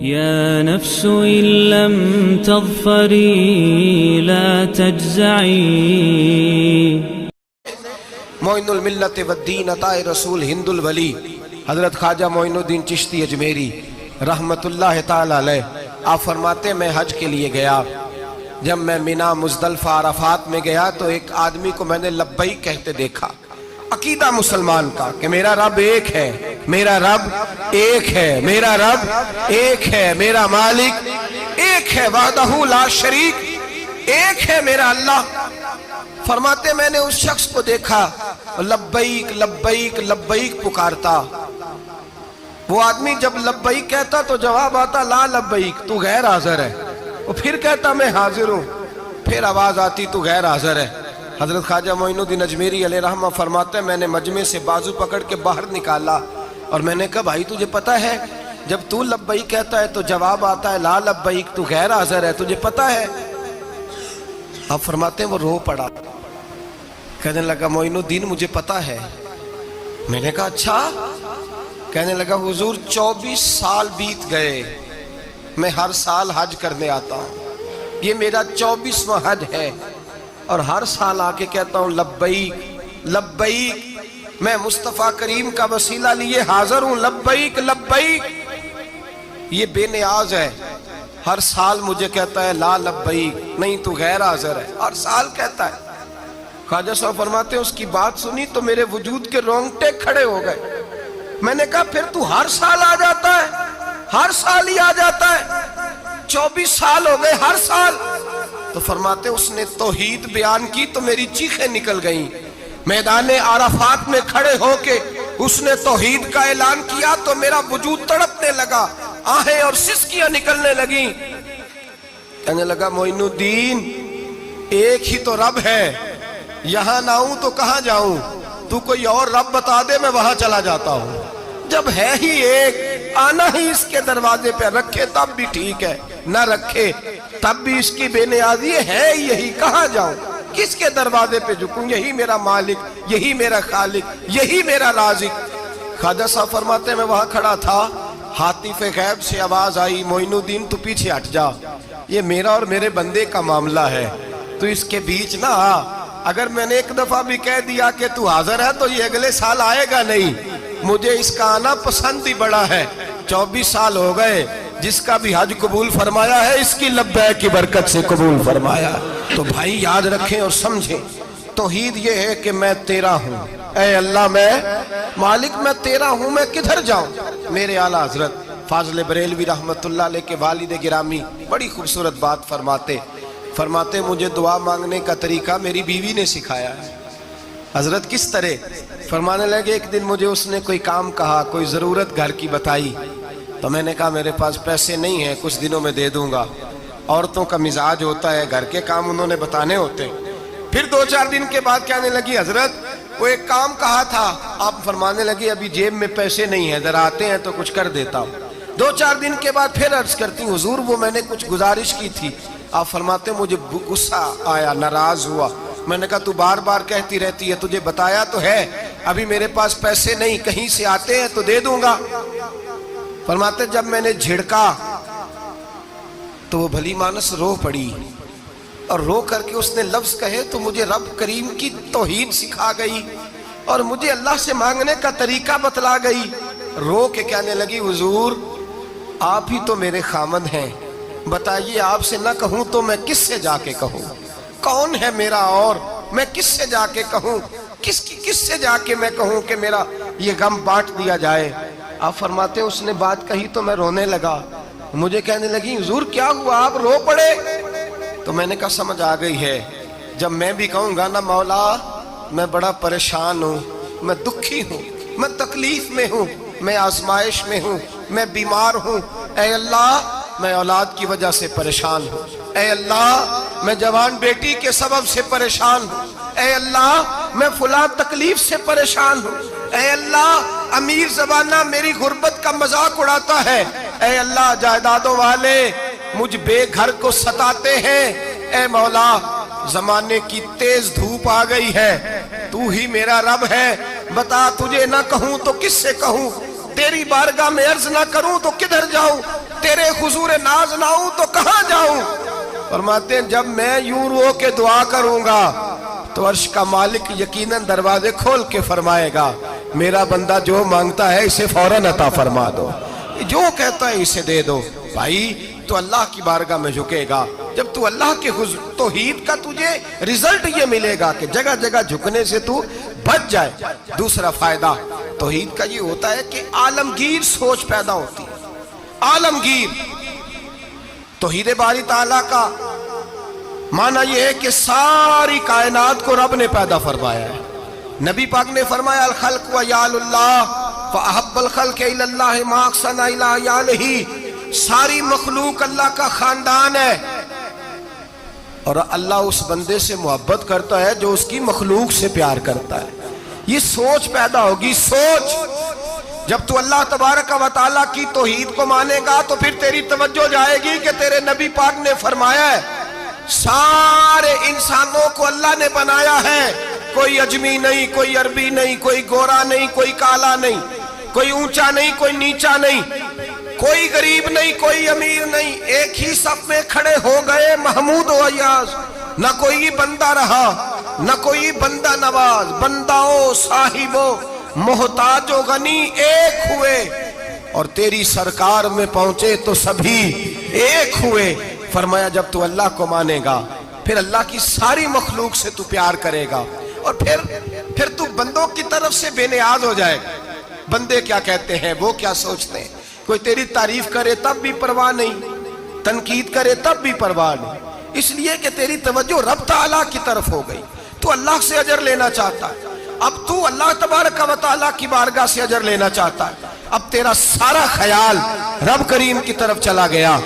يا نفس إن لم تظفري لا تجزعي. معین الملت والدین عطا رسول ہند الولی حضرت خواجہ معین الدین چشتی اجمیری رحمت اللہ تعالی علیہ، آپ فرماتے میں حج کے لیے گیا، جب میں مینا مزدلفہ عرفات میں گیا تو ایک آدمی کو میں نے لبیک کہتے دیکھا، عقیدہ مسلمان کا کہ میرا رب ایک ہے، میرا رب ایک ہے، میرا رب ایک ہے، میرا مالک ایک ہے، وحدہ لا شریک ایک ہے میرا اللہ۔ فرماتے میں نے اس شخص کو دیکھا لبیک لبیک لبیک پکارتا، وہ آدمی جب لبیک کہتا تو جواب آتا لا لبیک، تو غیر حاضر ہے، وہ پھر کہتا میں حاضر ہوں، پھر آواز آتی تو غیر حاضر ہے۔ حضرت خواجہ معین الدین اجمیری علیہ رحمہ فرماتے ہیں میں نے مجمع سے بازو پکڑ کے باہر نکالا اور میں نے کہا بھائی تجھے پتہ ہے جب تو لبیک کہتا ہے تو جواب آتا ہے لا لبیک، تو غیر حاضر ہے، تجھے پتہ ہے؟ آپ فرماتے ہیں وہ رو پڑا، کہنے لگا معین الدین مجھے پتہ ہے۔ میں نے کہا اچھا؟ کہنے لگا حضور 24 سال بیت گئے، میں ہر سال حج کرنے آتا ہوں، یہ میرا 24واں حج ہے، اور ہر سال آ کے کہتا ہوں لبیک لبیک، میں مصطفیٰ کریم کا وسیلہ لیے حاضر ہوں، لبیک لبیک۔ یہ بے نیاز ہے، ہر سال مجھے کہتا ہے لا لبیک، نہیں تو غیر حاضر ہے، ہر سال کہتا ہے۔ خواجہ صاحب فرماتے ہیں اس کی بات سنی تو میرے وجود کے رونگٹے کھڑے ہو گئے۔ میں نے کہا پھر تو ہر سال آ جاتا ہے، ہر سال ہی آ جاتا ہے، 24 سال ہو گئے ہر سال۔ تو فرماتے اس نے توحید بیان کی تو میری چیخیں نکل گئیں، میدان عرفات میں کھڑے ہو کے اس نے توحید کا اعلان کیا تو میرا وجود تڑپنے لگا، آہیں اور سسکیاں نکلنے لگیں۔ کہنے لگا معین الدین ایک ہی تو رب ہے، یہاں نہ ہوں تو کہاں جاؤں، تو کوئی اور رب بتا دے میں وہاں چلا جاتا ہوں، جب ہے ہی ایک آنا ہی اس کے دروازے پہ، رکھے تب بھی ٹھیک ہے، نہ رکھے تب بھی اس کی بے نیازی ہے یہی، کہاں جاؤں، کس کے دروازے پہ جھکوں، یہی میرا مالک، یہی میرا خالق، یہی میرا رازق۔ خواجہ صاحب فرماتے میں وہاں کھڑا تھا، حاطف غیب سے آواز آئی معین الدین تو پیچھے ہٹ جا، یہ میرا اور میرے بندے کا معاملہ ہے، تو اس کے بیچ نہ آ، اگر میں نے ایک دفعہ بھی کہہ دیا کہ تو حاضر ہے تو یہ اگلے سال آئے گا نہیں، مجھے اس کا آنا پسند ہی بڑا ہے۔ 24 سال ہو گئے، جس کا بھی حج قبول فرمایا ہے اس کی لبیک کی برکت سے قبول فرمایا۔ تو بھائی یاد رکھیں اور سمجھیں، توحید یہ ہے کہ میں تیرا ہوں، اے اللہ میں مالک میں تیرا ہوں، میں کدھر جاؤں۔ میرے اعلیٰ حضرت فاضل بریلوی رحمت اللہ علیہ کے والد گرامی بڑی خوبصورت بات فرماتے مجھے دعا مانگنے کا طریقہ میری بیوی نے سکھایا ہے۔ حضرت کس طرح؟ فرمانے لگے ایک دن مجھے اس نے کوئی کام کہا، کوئی ضرورت گھر کی بتائی، تو میں نے کہا میرے پاس پیسے نہیں ہیں، کچھ دنوں میں دے دوں گا۔ عورتوں کا مزاج ہوتا ہے، گھر کے کام انہوں نے بتانے ہوتے ہیں۔ پھر 2-4 دن کے بعد کہنے لگی حضرت وہ ایک کام کہا تھا، آپ فرمانے لگے ابھی جیب میں پیسے نہیں ہیں، ذرا آتے ہیں تو کچھ کر دیتا ہوں۔ 2-4 دن کے بعد پھر عرض کرتی حضور وہ میں نے کچھ گزارش کی تھی، آپ فرماتے مجھے غصہ آیا، ناراض ہوا، میں نے کہا تو بار بار کہتی رہتی ہے، تجھے بتایا تو ہے ابھی میرے پاس پیسے نہیں، کہیں سے آتے ہیں تو دے دوں گا۔ فرماتے جب میں نے جھڑکا تو وہ بھلی مانس رو پڑی، اور رو کر کے اس نے لفظ کہے تو مجھے رب کریم کی توحید سکھا گئی اور مجھے اللہ سے مانگنے کا طریقہ بتلا گئی۔ رو کے کہنے لگی حضور آپ ہی تو میرے خامد ہیں، بتائیے آپ سے نہ کہوں تو میں کس سے جا کے کہوں، کون ہے میرا اور میں کس سے جا کے کہوں، کس سے جا کے میں کہوں کہ میرا یہ غم بانٹ دیا جائے۔ آپ فرماتے اس نے بات کہی تو میں رونے لگا، مجھے کہنے لگی حضور کیا ہوا آپ رو پڑے؟ تو میں نے کہا سمجھ آ گئی ہے، جب میں بھی کہوں گا نا مولا میں بڑا پریشان ہوں، میں دکھی ہوں، میں تکلیف میں ہوں، میں آزمائش میں ہوں، میں بیمار ہوں، اے اللہ میں اولاد کی وجہ سے پریشان ہوں، اے اللہ میں جوان بیٹی کے سبب سے پریشان ہوں، اے اللہ میں فلاں تکلیف سے پریشان ہوں، اے اللہ امیر زبانہ میری غربت کا مذاق اڑاتا ہے، اے اللہ جائیدادوں والے مجھ بے گھر کو ستاتے ہیں، اے مولا زمانے کی تیز دھوپ آ گئی ہے، تو ہی میرا رب ہے، بتا تجھے نہ کہوں تو کس سے کہوں، تیری بارگاہ میں عرض نہ کروں تو کدھر جاؤں، تیرے حضور ناز نہ ہوں تو کہاں جاؤں؟ فرماتے ہیں جب میں یوں رو کے دعا کروں گا تو عرش کا مالک یقیناً دروازے کھول کے فرمائے گا میرا بندہ جو مانگتا ہے اسے فوراً عطا فرما دو، جو کہتا ہے اسے دے دو۔ بھائی تو اللہ کی بارگاہ میں جھکے گا، جب تو اللہ کے حضور توحید کا تجھے رزلٹ یہ ملے گا کہ جگہ جگہ جھکنے سے تو بچ جائے۔ دوسرا فائدہ توحید کا یہ ہوتا ہے کہ عالمگیر سوچ پیدا ہوتی ہے، عالمگیر۔ توحید باری تعالیٰ کا معنی یہ ہے کہ ساری کائنات کو رب نے پیدا فرمایا ہے۔ نبی پاک نے فرمایا الخلق وعیال اللہ فاحب الخلق الی اللہ ما احسن الی عیالہ، ساری مخلوق اللہ کا خاندان ہے اور اللہ اس بندے سے محبت کرتا ہے جو اس کی مخلوق سے پیار کرتا ہے۔ یہ سوچ پیدا ہوگی، سوچ۔ جب تو اللہ تبارک و تعالیٰ کی توحید کو مانے گا تو پھر تیری توجہ جائے گی کہ تیرے نبی پاک نے فرمایا ہے سارے انسانوں کو اللہ نے بنایا ہے، کوئی اجمی نہیں، کوئی عربی نہیں، کوئی گورا نہیں، کوئی کالا نہیں، کوئی اونچا نہیں، کوئی نیچا نہیں، کوئی غریب نہیں، کوئی امیر نہیں، ایک ہی صف میں کھڑے ہو گئے محمود و ایاز۔ نہ کوئی بندہ رہا نہ کوئی بندہ نواز، بنداؤ صاحبو محتاج و غنی ایک ہوئے اور تیری سرکار میں پہنچے تو سبھی ایک ہوئے۔ فرمایا جب تو اللہ کو مانے گا پھر اللہ کی ساری مخلوق سے تو پیار کرے گا اور پھر تو بندوں کی طرف سے بے نیاز ہو جائے گا۔ بندے کیا کہتے ہیں، وہ کیا سوچتے ہیں، کوئی تیری تعریف کرے تب بھی پرواہ نہیں، تنقید کرے تب بھی پرواہ نہیں، اس لیے کہ تیری توجہ رب تعالیٰ کی طرف ہو گئی، تو اللہ سے اجر لینا چاہتا ہے۔ اب تو اللہ تبارک و تعالیٰ کی بارگاہ سے اجر لینا چاہتا ہے، اب تیرا سارا خیال رب کریم کی طرف چلا گیا۔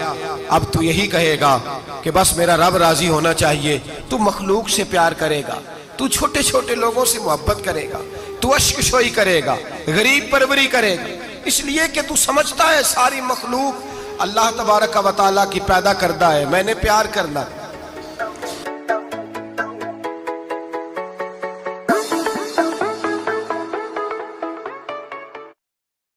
اب تو یہی کہے گا کہ بس میرا رب راضی ہونا چاہیے۔ تو مخلوق سے پیار کرے گا، تو چھوٹے چھوٹے لوگوں سے محبت کرے گا، تو اشک شوئی کرے گا، غریب پروری کرے گا، اس لیے کہ تو سمجھتا ہے ساری مخلوق اللہ تبارک و تعالیٰ کی پیدا کردہ ہے، میں نے پیار کرنا ہے۔